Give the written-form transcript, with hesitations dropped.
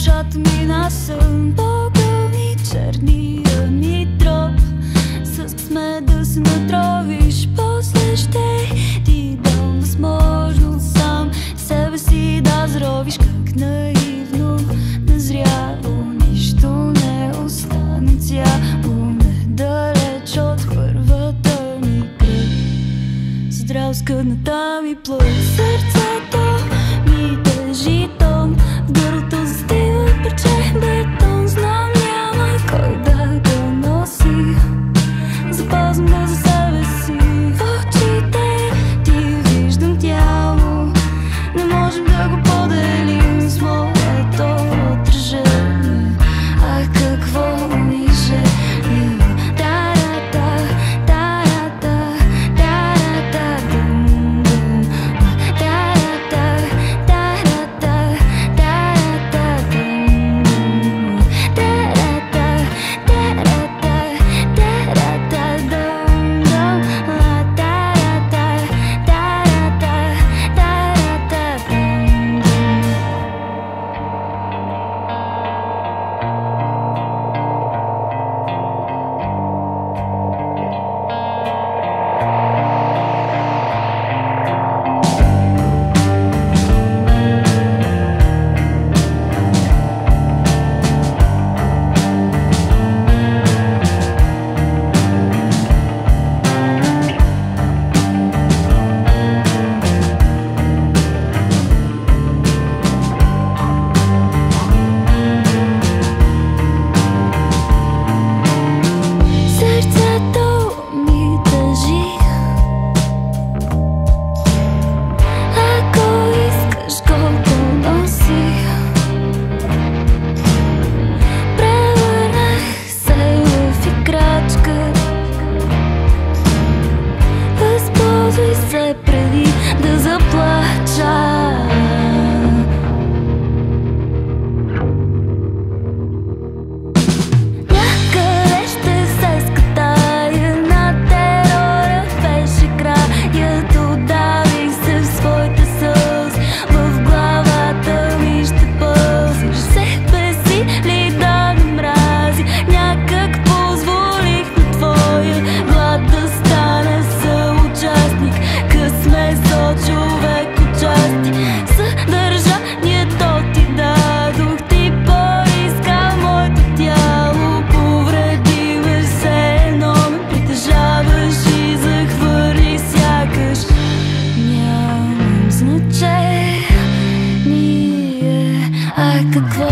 душата ми на сън, по-гълни черния ми троп. С късме да се натровиш, после ще ти дам възможност сам себе си да заровиш. Как наивно, назряло, нищо не остана цяло, недалеч от първата ми кръв. Задрал скъдната ми плът, сърцето ми тежи тон, в гърлото застива парче бетон. Знам, няма кой да го носи, запазвам го за себе си. В очите ти виждам тяло, не можем да го поделим с моето отражение. Ах, какво ми жени. Тарата, тарата, тарата, дум, дум. Тарата, тарата, тарата, дум, дум. Тарата, тарата, тарата, дум, дум. Тарата, тарата, тарата, дум, дум. Сърцето ми тъжи, ако искаш го носи. Превърнах се в играчка, възползвай се преди да заплача. Някъде ще се скатая на терора, беше краят, удавих се в своите сълзи. В главата ми ще пълзиш, себе си ли да не мрази. Някак позволих на твоя глад да стане съучастник. Късмесо, човек от части, съдържанието ти дадох. Ти поиска моето тяло, повреди ме, все едно ме притежаваш и захвърли, сякаш нямам значение. А какво